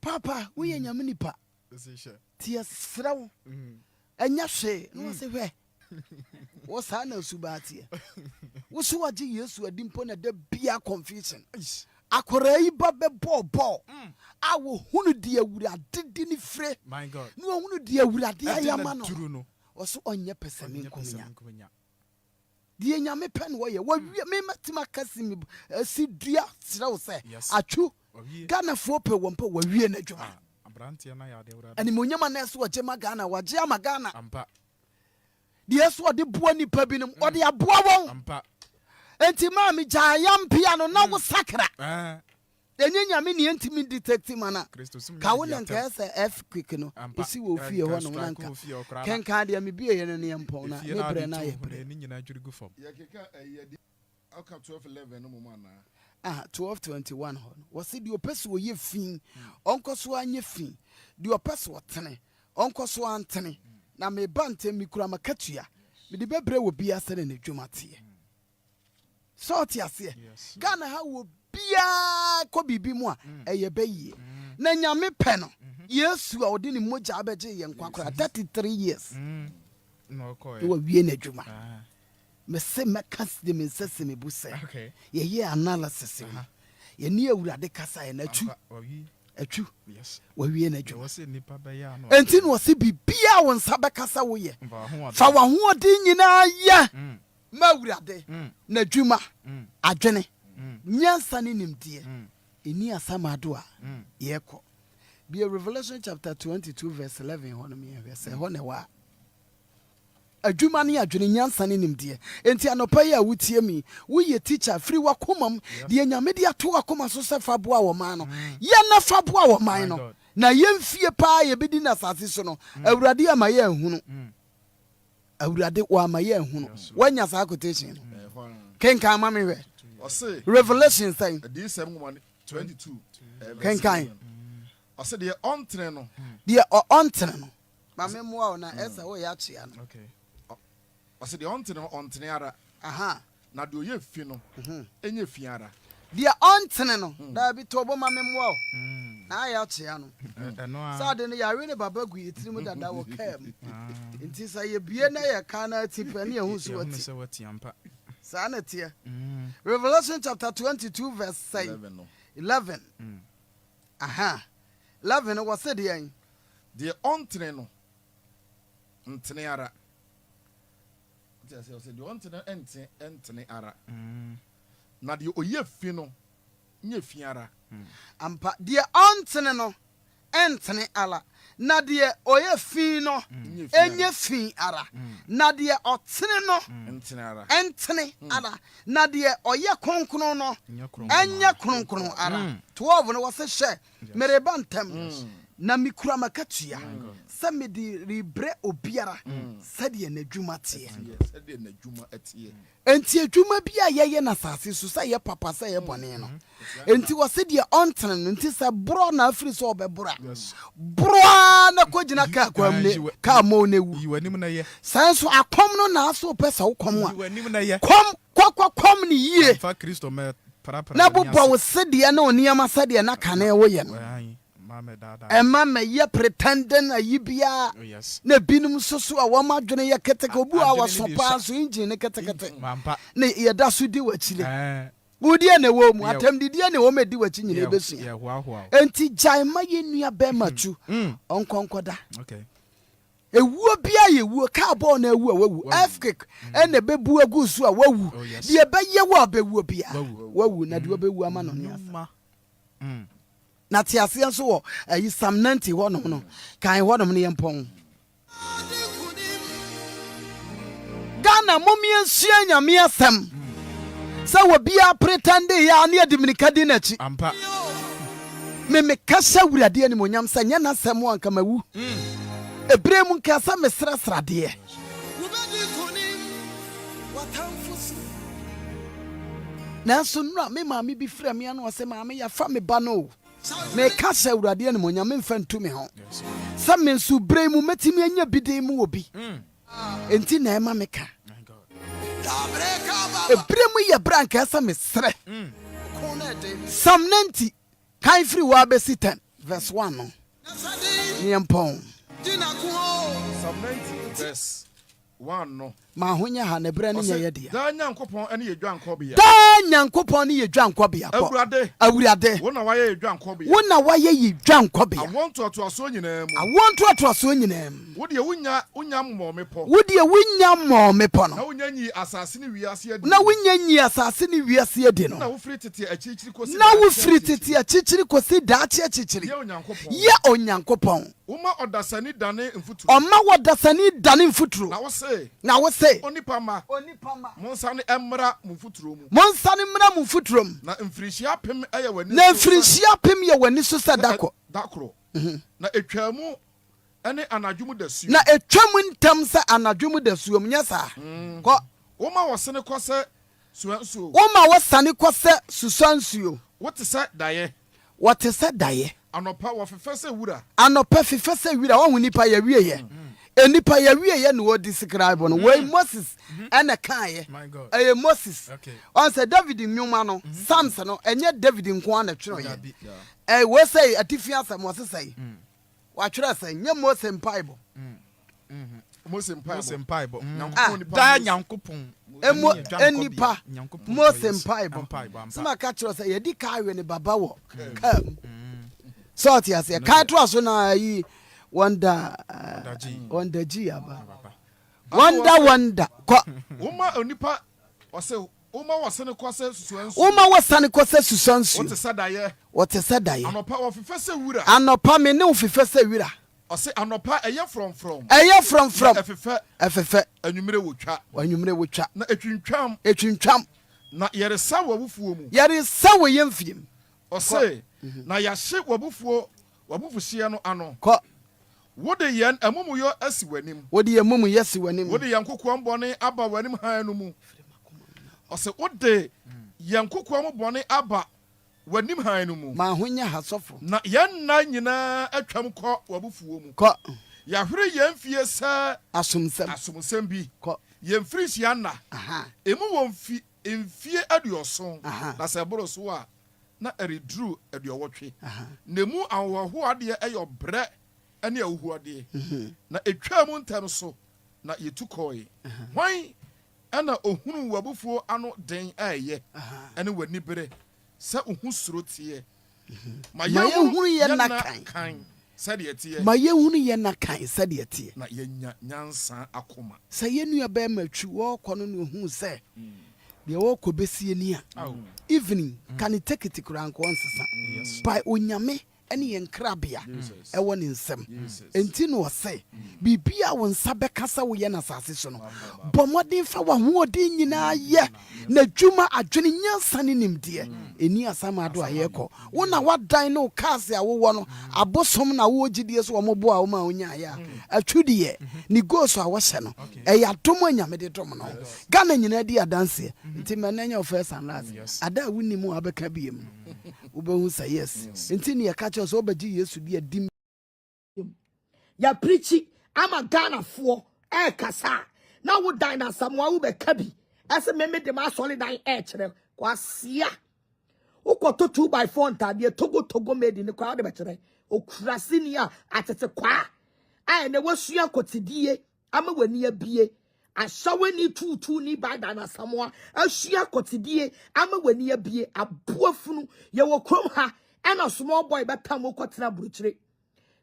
papa wo ye nyam nipa tia srawo enya hwe no se hwe wo sa na subatie wo so waje yesu adimpo na da bia confusion akorai babe bobo awo hunu dia wurade dini fre my god no hunu dia wurade ayama no oso onye pesani nkonya die nyame pen wo ye wawie me matima kasimi si dua srew se atwu Ghana fo pe wo mpa wawie na dwuma abrante na ya de wurade ani monyama na so waje ma Ghana waje ama Ghana ampa die so de boa ni pa binom ode aboa won ampa enti ma mi jayam piano na wo sakra enye nyame ne ntimi detect mana ka wo nan ka se f quick no esi wo fie ho no nanka kenka de mi bie ye ne yempon na ne bre na ye bre ni nyina dwurugu fom ye keka aka 12:11 no mo na 12:21 ho wo se de opese wo ye fin onkoso anye fin de opese wo tene onkoso antene na me bante mi kura makatua me de bebre wo bia se ne dwumate sort ase Ghana ha wo bia ko bibi mu a eye bayi na nyame pe no Yesu a odi ni moja abeje ye nkwakora 33 years no ko wo wie na dwuma me se mekas de me sese me bu se ye analysis ye ni awurade kasa ye na twu atwu yes wo wie na dwuma wo se nipa be ya no enti no se bibia won sabe kasa wo ye fa wa ho odi nyina ye mawurade na dwuma adwene nyansa ne nimdie eni asamado a yeko be Revelation chapter 22 verse 11 hono me verse hono wa adwuma ne adwene nyansa ne nimdie enti anopa ya wutie mi wo ye teacher free wakomam de nyame de ato akoma so se faboa wo man no ye na faboa wo man no na yemfie pa ye bedi na sase so no awurade amaye ahunu awurade wa amaye ahunu wanya sa quotation kenka amame we Revelation say this 22 kenka I said the ontene no the ontene no mame mo na esa wo ya chia no okay I said the ontene ara aha na do ye fi no enye fi ara the ontene no da bi to bo mame mo na ya chia no so de no ya we ne baba gu yitirimu dada wo kam nti sa ye bie na ye kana tipa ne hu so wati ampa sa na tie Revelation chapter 22 verse 11 aha 11 was said yen the ontene no ntene ara say the ontene entene ara na the oye fi no nye fi ara ampa the ontene no entene ala na de oye fi no enye fi ara na de otene no entene ara na de oye kronkron no enye kronkron ara 12 no wose hye mereba ntam na mikura makatua sa me di ribre obiara sa de na dwuma tie sa de na dwuma atie enti adwuma bia ye na sase so sa ye papa sa ye bone no enti wose de ontene no enti sa bro na afiri so obebura bro na kogina ka kwamne ka mo na wu yiwanim na ye sanso akom no na so pesa wo kom a yiwanim na ye kom ni yie fa kristo me na bobo wo sede na oniama sede na kane wo ye no Emma me ye pretending a yibia na binum soso a wo madwene ye keteke obu a wasopa so engine ne ketekete na ye da so di wachile Woody na wo mu atam didi na wo medi wachi nyine besu enti jaima ye nua be machu onkonkoda ewuo bia ye wuo carbon na ewu wawu Afric ene bebu agusu a wawu de be ye wo bewuo bia wawu na de bewu ama no ne asa na tiase nso wo ayi Psalm 90 wo no kan wo no ne yempon Ghana momie nsua nyame asem sa wo bia pretend ya na adiminika di na chi ampa me kasa wurade ani monyam sa nya na asem wo anka mawu ebrem nka sa me srasrade na so nura me ma me bi fra me anu ose ma me ya fa me ba no me kasa wurade ani monyam me mfa ntumi ho sa me nsu brem metimi anya bidin mu obi enti na ema me ka ebremu ye branka sa mesre Psalm 90 kan free wa be 10 verse 1 no niempon Psalm 90 verse 1 no ma honya ha ne bre ne ye dia da nyankopon ene ye dwankobia ne ye dwankobia ko awurade wo na waye ye dwankobia wo na waye ye dwankobia awonto to aso nyina mu wo de wonya mo mepo no na wonya nyi asase ne wiase adi no na wo free tete achichiri kosi daachi achichiri ye onyankopon Uma odasani dane mfuturo na wo se onipa ma monsane emra mfuturo na mfirihia pem ye wani so sadako na etwamu ene anadwum dasuo na etwamu ntam sa anadwum dasuo mnyasa ko uma wosane kose suansuo susansuo wote se daye anopa wo fefese wura wo nipa ya wiye enipa ya wiye no wo describe no we Moses ene kan ye Moses on say David nwuma no Psalms no enye David nko ana twero ye we say atifi asem wo say wa twero say nye Moses Bible da nyankopon enipa Moses Bible sima ka twero say ye di ka we ne baba wo sort yes ka to aso na yi wonder G aba wonder ko uma onipa ose uma wasane kwase susansu wote sadaye anopa ofefese wura anopa me ne ofefese wura ose anopa eye from efefe anwumre wotwa na etwintwam na yeresa wabufuo mu wo yemfiem ose na yahye wabufuhye no ano ko wode yen amumuyo asi wanim wode amumu yesi wanim wode yankokoam bone aba wanim han no mu ose wode yankokoam bone aba wanim han no mu ma honya hasofo na yenna nyina atwam kɔ wabufuo mu ko yahwere yemfie sa asomsem bi ko yemfiri na emu wonfi emfie aduoson na se boro so a na eredru aduowotwe nemu anwoho ade eyo bre ene awuhu ade na etwa mu ntam so na yetukoi hwan ana ohunu wabufuo ano den aye ene wani bere sa ohu suro tie ma yehunu ye na kan sade tie ma yehunu ye na kan sade tie na yenya nyansa akoma sa yenua ba matwu wo kono ne ohu se de wo kobesie ni a evening can it take it kranko onsesa by onyame ene ye nkrabia ewo ne nsem enti no wose bibia wo nsa bekasa wo ye na sase so no bomodin fa wa ho odin nyina ye na dwuma adwene nyansa ne nimde eni asama do ayeko wo na wadan no cars ya wo no abosom na wo gidie so wo mobo a wo ma onya ya atwudie ni go so a wo hye no ya dom anyame de dom no Ghana nyina di adanse enti menanya first and last ada wunimu abeka biem ubehu say yes enti ne yaka so obaji Yesu di adim ya preachi ama Ghana fo kasa na wo dan na samwa wo beka bi ese meme de ma solid dan kire kwasia Ukoto 2x4 ntade togo made in the crowd betere. Okrasinia atete kwa. Aye ne wasua kotidie ama wani abie. Ashawe ni tutu ni bada na samoa. Asua kotidie ama wani abie. Abuafunu ye wo krom ha. And small boy betam ukotena bruchire.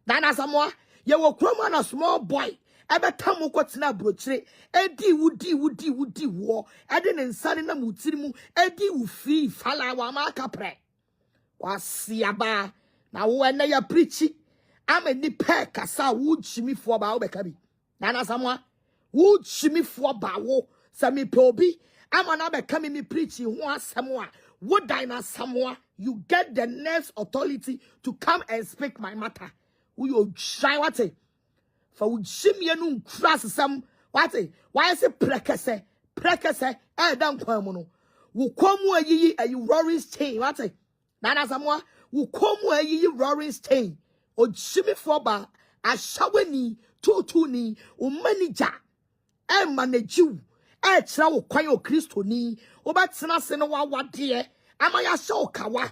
Nana samoa ye wo krom and a small boy. Ebe tamu kwatina brochire edi wudi wo edi nsane na mutirimu edi ufi fala wa maka pre wasiaba na wo na ya preachi ama ni pe kasa wo chimifo ba wo beka bi na samwa wo chimifo ba wo sami pe obi ama na beka mi preachi ho asemwa wo dan na samwa you get the next authority to come and speak my matter wo yo try what for would shimmy no crass some what why is it prekese dan kwamuno wo komu ayi roaring stain what nana samwa wo komu ayi roaring stain o shimmy for ba ashaweni tutu ni o manager e manage you e kira wo kwan o Kristo ni o betena se no wawade amaya sha okawa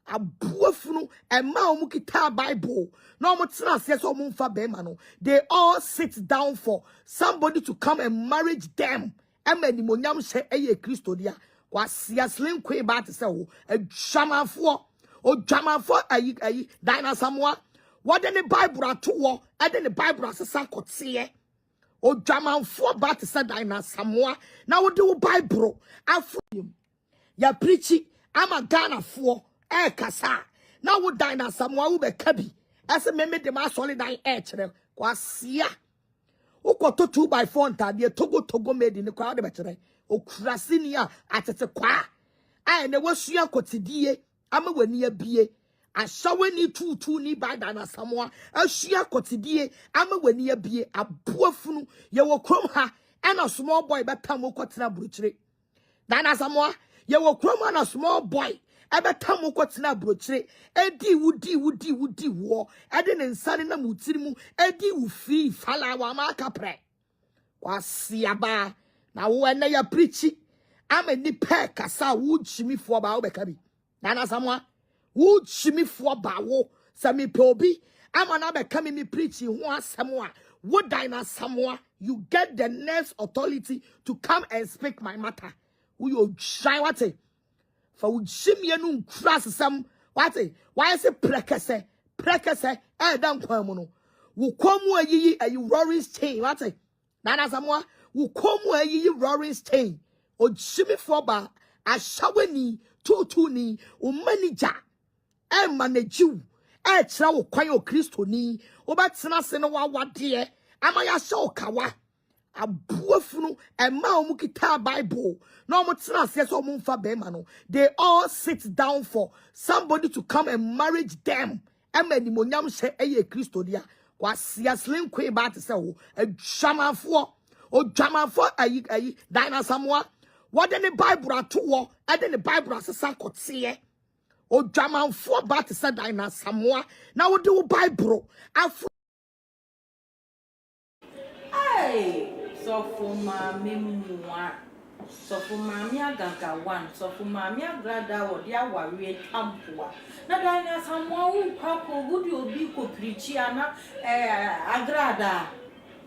abuafunu ema omukita Bible no mutena se so mumfa bema no they all sit down for somebody to come and marry them emani monyam she eye Kristo dia kwasia slenkwe ba te se wo adwamafo ayi dina samwa what the Bible ato wo ade the Bible asesa kotie odwamafo ba te se dina samwa na wo de Bible afuyim ya preachi ama Ghana fo kasa na wo dan na samwa wo be kabi ase meme de ma solid dan kire kwasia ukoto 2x4 ntade togo made in the crowd betere okrasinia atete kwa aye ne wasua kotidie ama wani abie ashawe ni tutu ni bada na samwa asua kotidie ama wani abie abuafunu ye wo krom ha and a small boy betam ukotena bruchire dana samwa ye wo krom and a small boy ebe tamu kwatina brochire edi wudi wo edi nsane na mutirimu edi ufi fala wa maka pre wasiaba na wo na ya preachi ama ni pe kasa wo chimifo ba wo beka bi nana samwa wo chimifo ba wo sami pe obi ama na beka mi preachi ho asemwa wo dina samwa you get the next authority to come and speak my matter wo yo try what for would shimmy no crass some what why is it prekese dan kwamuno wo komu ayi roaring stain what nana samwa wo komu ayi roaring stain o shimmy for ba ashaweni tutu ni o manager e manage you e kira wo kwan o Kristo ni o betena se no wawade amaya sha okawa abuafunu ema omukita Bible no mutena se so mumfa bema no they all sit down for somebody to come and marry them emani monyam she eye Kristo dia kwasia slenkwe ba te se wo adwamafo ayi dina samwa what the Bible ato wo ade the Bible asesa kotie odwamafo ba te se dina samwa na wo de Bible afu hey so for mami muwa so for mami agaga one so for mami agrada wo dia ware tampoa na dina samwa wo papa gudi obi ko preachi ana agrada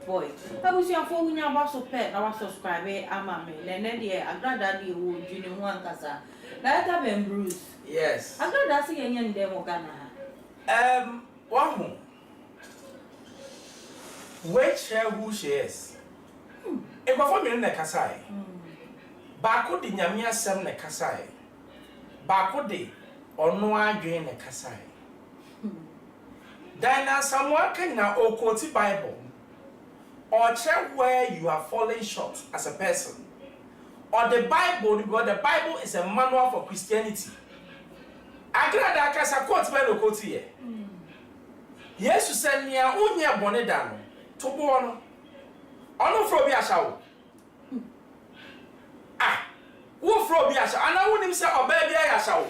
boy abusia fo wunya ba so pe na wa subscribe ama me nene de agrada de wo dwini ho ankasa na ta ben Bruce yes agrada se yenya ndem Ghana wahu which who she is e kwa fo me na kasai ba ko de nyame asem na kasai ba ko de ono adwen na kasai dina someone can na okoti Bible or check where you are falling short as a person or the Bible because the Bible is a manual for Christianity agrada kasa quote by okoti here Jesus said nia unya bone da no to bo no ono fro bi ashawo wo fro bi ashawo ana wonim se oba bi ayashawo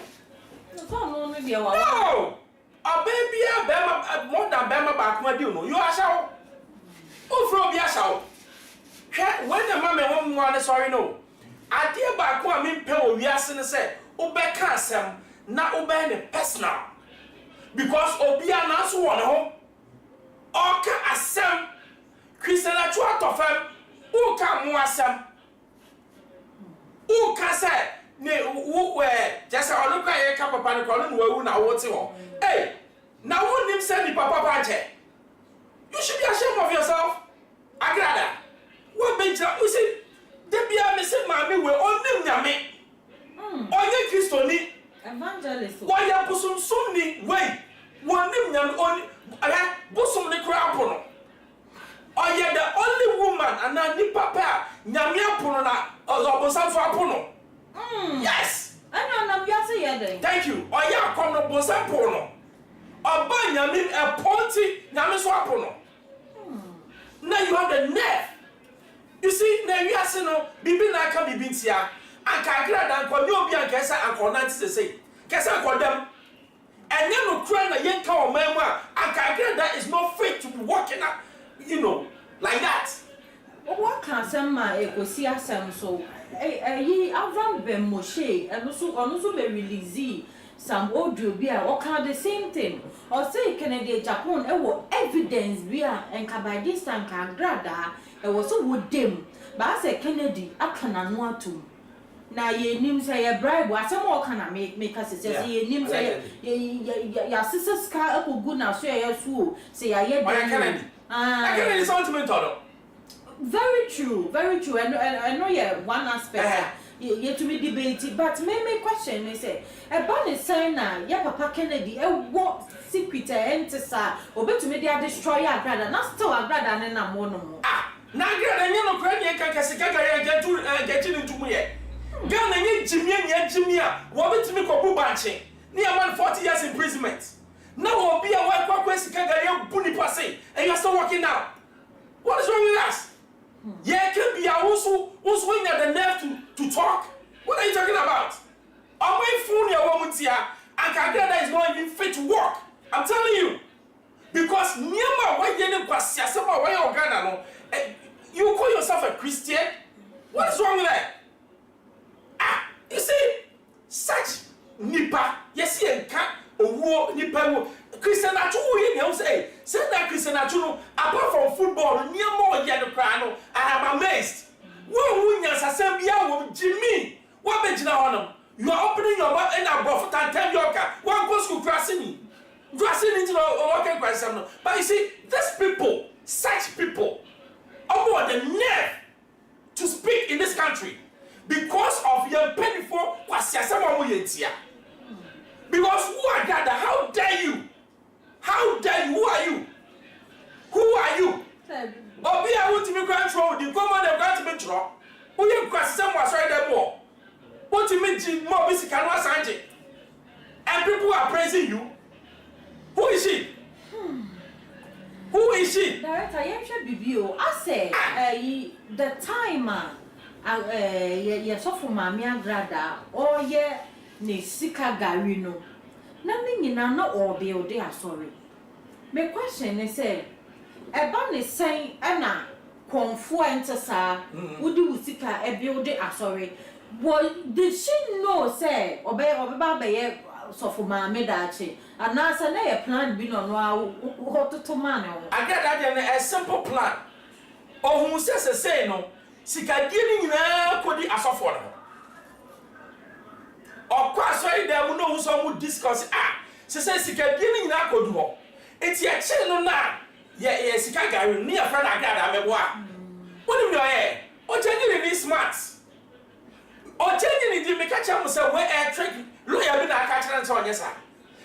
no dia wa no oba bi abema more than bema ba kuma di no you ashawo wo fro bi ashawo when the mama won one sorry no ade ba ko a me pe o wiase ne se wo be ka asem na obey ne personal because obia na so won ho oka asem Christian atwa tofam uka mu asem uka say ne wo just oluka ye ka papa ne ko no wu na wo te ho hey na wo nim say ni papa panche you should be ashamed of yourself agrada what benja you see debia me say mama we onim nyame onye Kristoni evangelist why ya busum sumni way wonim nyame on ala busum ne kra apono oye the only woman and ni papa nyame apono na obosam fo apono yes na biase ye thank you oye akom no bosam pono oba nyame aponti nyame so apono now you have the nerve you see na you ase no bibi na aka bibi ntia aka agra dan ko ni obi anka esa anko nanti say kesa ko dem enye no kura na yenka o man mu aka agra dan is not fit to be walking up you know like that what can some ma ekosi asem so yi Avram Ben Moshe and also be release some audio bia or can the same thing or say Canada Japan evidence bia and by this time can grada e was so would them but say Kennedy akana no atum na ye nim say ye bribe asem o kana make us say ye nim say ya sisters ka akogu na so ye so say ya ye Kennedy Kennedy sentiment todo very true and I know yeah one aspect you to be debated but me question me say e ba ne sign na ya papa Kennedy what secret enter sa obetumi dey destroy agrada na still agrada ne na mo no mo na agrada nye no kra ne ka sika ga ya get ni ntumu ye ga na nye jimia wo betumi ko bu banche ni man 40 years imprisonment na wo bia wa kwa sika ga ya bu ni pase and you are still working now what is wrong with us yeah can be also in the nerve to talk what are you talking about my phone ya wo mutia and agrada is not even fit to work I'm telling you because niema why you ne kwasia sema why you Ghana no you call yourself a Christian what is wrong with that you see such nipa yes enka owo nipa wo Christian atu we you say that Christian atu no apart from football niema o ye no kra no I am amazed wo nya sasem bia wo Jimmy wo be gina honom you are opening your mouth and above and tell yoka one go school grassini into working question no but you see these people such people about the nerve to speak in this country because of your painful kwasiasema mo yentia because who are gathered how dare you who are you obi I want to be control the command of God to be draw who you kwasiasema asori dem more what you mean more basic and Sanje and people are praising you who is she director yemhwe bibio I say the timer ye so for mama agrada or ye ne sika gari no na me nyina na o build asori me question is say e ba ne sen na konfo entesa wudi usika e build asori what did she know say obeba be ye so for mama dachi and na say na ye plan bi no no hototo man o agrada a simple plan ohun say no sika gini nyina kodi asofo no okwa so ide mu no so mu discuss say sika gini nyina kodu ho enti e che no na ye sika gari ni afra na agrada mebo woni mi oye o change ni smart o change ni di me ka cha mo say we trick lawyer bi na aka cha nso onye sa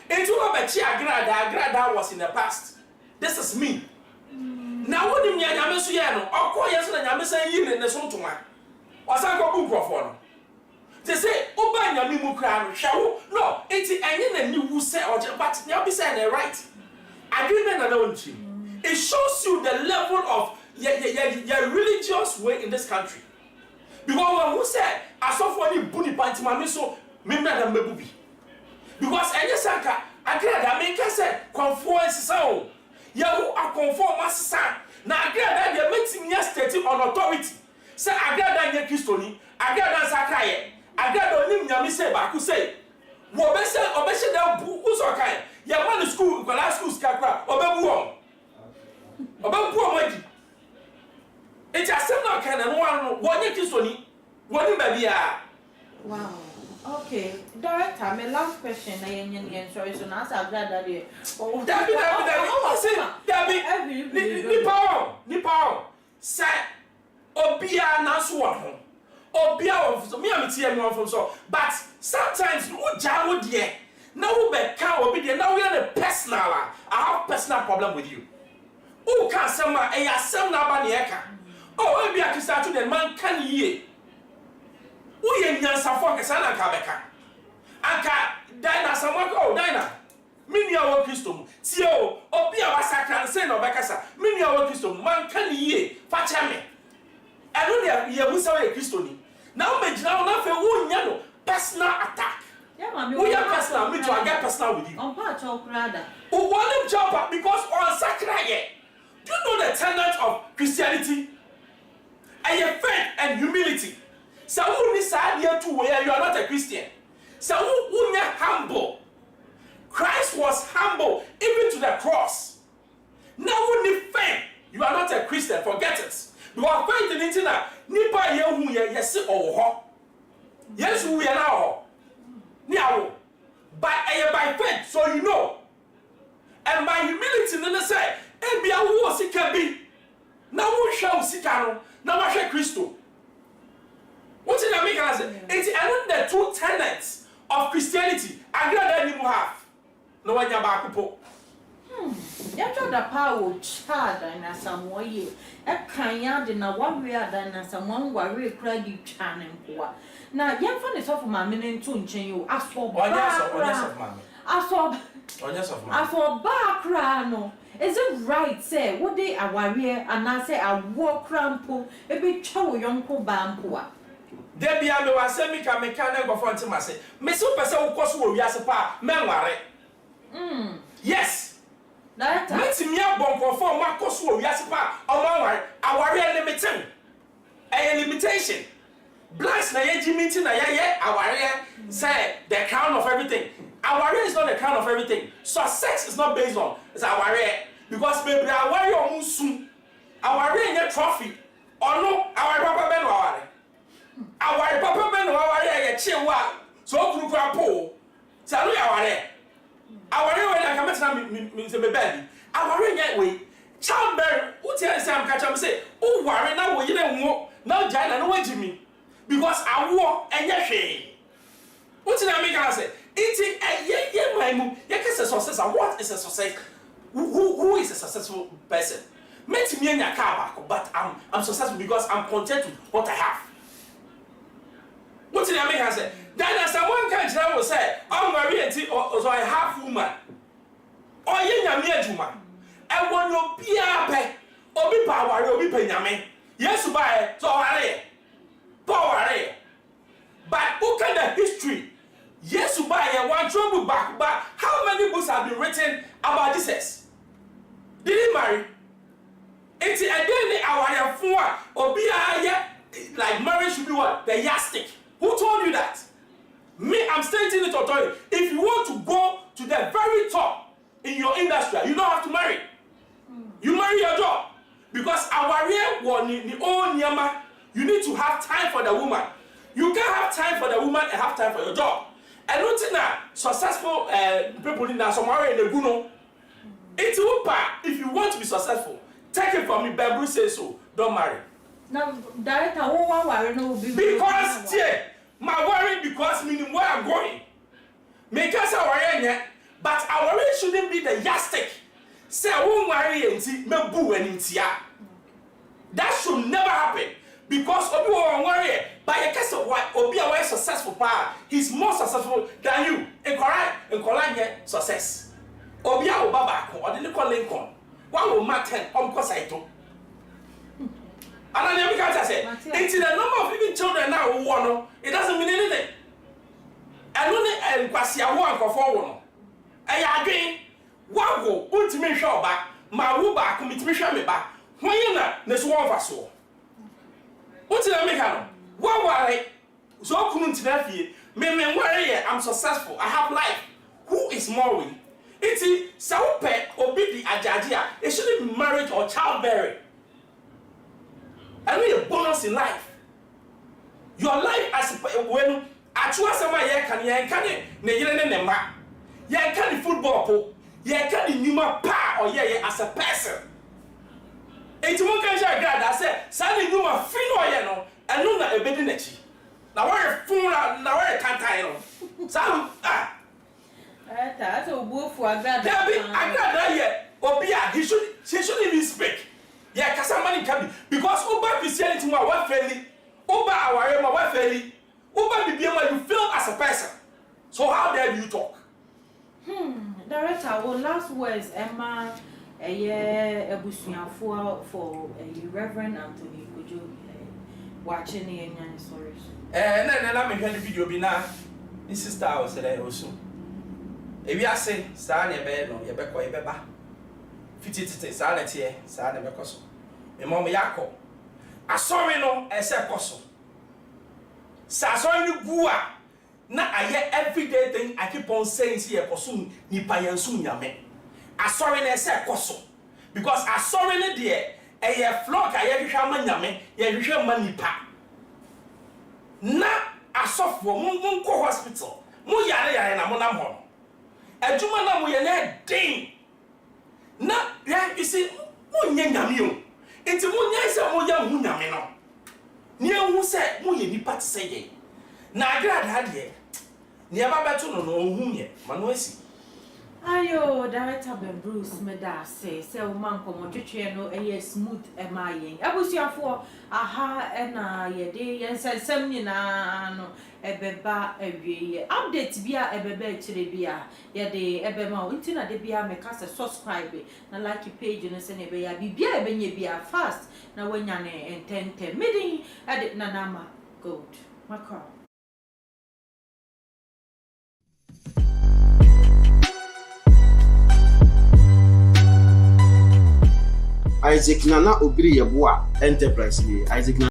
enti wo ba chi agrada was in the past this is me na woni mi anyame so ye no okoye so na nyame san yi ne so ntoma wasan ko bu nkrofo no te say oba nyame mu kra no hwawo no enti enye na ni wu say oje but na be say na right agreement na don't you it shows you the level of your religious way in this country because when who said asofo ni buni panti mame so me na da mebu bi because enye sanka agrada me ka say conformance so yahu akonform asisa na agrada dey meeting yesterday on authority say agrada nye Kristoni agrada sakaye agrada onim nyame say ba ku say obese da bu uso kan ya man school kwala school skakra obebu adi it asem na kan no wan wonye kisoni woni ba bia. Wow. Okay, Director, my last question na yen sorry so na asa glad that dey. Oh, Dabi ni power say obia na so wa ho obia of so me am tie me from so but sometimes wo ja wo de na wo be ka obi de na wo na personal I have personal problem with you who can say ma e asem na ba ne e ka oh e bia kisa to the man kan yie wo ye nyansa fo kesa na ka be ka aka dina someone oh dina mini awo Kristo mu tie o obi a wasakra nse na obekasa mini awo Kristo mu man kan yie fa che me eno ne ye musa we Kristo ni na o megina na fe wo nya no personal attack yeah mami we are personal me to I get personal with you on part of krada o want him jump because on sakra ye do you know the tenet of Christianity and your faith and humility so who ni sa dia to where you are not a Christian so who nya humble Christ was humble even to the cross. Now when you faith, you are not a Christian, forget it. You are faith in it. Nipa yehu ye yesi owo. Yes we are now. Now by faith, so you know. And by humility, then say, "Ebi awu sika bi." Now we shall sika no. Now we shall Christo. What did I make us say? It's another the two tenets of Christianity. I glad that you have. No one yaba kupo. Ya da power chada na samoye. E kanya de na wawea da na samon ware kra di twane mpoa. Na yemfa ne sofo ma me ntu nchen yo aso ba. Aso ba kra no. Is it right say what dey aware and say awo krampo e be twa wo yonko ba mpoa. Debia me wase mi ka mechanic go for ntimase. Me so pese wo koso wo wiase pa menware. Yes. That Metimi abonko for ma koso wo wiase pa omanware aware limiting. Limitation. Blacks na ye jimiti na ye aware say the crown of everything. Aware is not the crown of everything. Success is not based on it's aware because maybe aware your musu. Aware in trophy. Or no aware papa ben aware. Aware papa ben aware ye chewa so kuru kura po. Salu aware. Aware when I come to me say me baby. Aware ye we. Childbearing, who tell Sam catch say, oh worry now we didn't walk now Jana no way Jimmy. Because I walk and ye what did I make us say? Eating a my move, you can say success. What is a success? Who is a successful person? Met me in your car, but I'm successful because I'm content with what I have. What did I make us say? Then as someone can tell say, I'm married or so I have woman. Or ye nyame adwuma. E won no bia pe obi pa ware obi pa nyame. Yes buy so ware. Power. But who can the history? Yes buy one trouble back. But how many books have been written about Jesus? Did he marry? It's a day our phone obi like marriage should be what? The yardstick. Who told you that? Me, I'm stating it authority. If you want to go to the very top in your industry, you don't have to marry. You marry your job. Because our real one the own yama, you need to have time for the woman. You can't have time for the woman and have time for your job. And nothing that successful people in that somewhere in the guno. It's if you want to be successful, take it from me. Bible says so. Don't marry. Now, Director, who worry no be because my worry because meaning where I'm going. Because I worry yet, but our worry shouldn't be the yardstick. Say I won't marry and see me boo and intia. That should never happen. Because Obi won't worry. By a case of what Obi a successful power, he's more successful than you. And correct success. Obi a Obaba or the Lincoln Lincoln. One will mark 10 because I do. And I never say, it's the number of living children now who want it doesn't mean anything. And only and Kwasia one for one. I agree. One go, ultimate show back, my wuba commit me shame back. When you not, there's one for so. What did I make? One worry, so couldn't nephew, I'm successful. I have life. Who is Maury? It's Saupe Obidi Ajajia. It shouldn't be marriage or childbearing. And a bonus in life. Your life as when Achua Sama Yakan Nema. Yakan football po. Yakan Numa pa or as a person. It's one can share God. I said, Sally Numa Fino and Luna a Bedinechi. Now where fool now where can't I Sam that's a wolf for a grad. I got that yet. Obia, she shouldn't even speak. Yeah, Casamani can be because Uba Christianity my wife fairly. Uba our my wife fairly. Uba be you feel as a person. So how dare you talk? Director, our last words, Emma, a year for a Reverend Anthony Kojo watching the Indian stories. And then I'm in the video be now. This sister I was there also. If you say, Stan, your bed, no, your back or your beba. Fitty silent here, San and Becoso. A mommy yako. I saw no, I said Coso. Sasso you gua. Now I hear everyday thing I keep on saying here, Cosun, ni payansun yame. I saw in a said Coso. Because I saw in it there, a flock I every shaman yame, ya shaman pa. Na I saw for Mungo Hospital. Muyare and Amonamon. A Jumana Muyane ding. Na, yeah, you see, Munyamio. It's Munya Moya Munyamino. Near who said Muyi Pat saying. Na glad had ye. Never better no whom ye, Manuesi. Ayo, Director Ben Bruce Meda say, man come no a smooth emayin. I was your for aha and ye day and said semina no a beba every update bia a bebe chilibia ye de ebema intina de bia make us a subscribe na like your page and send a bia bia fast na when yane and 10 meeting at Nanama Gold. Macron. Isaac Nana Obiri Yabua Enterprise. Isaac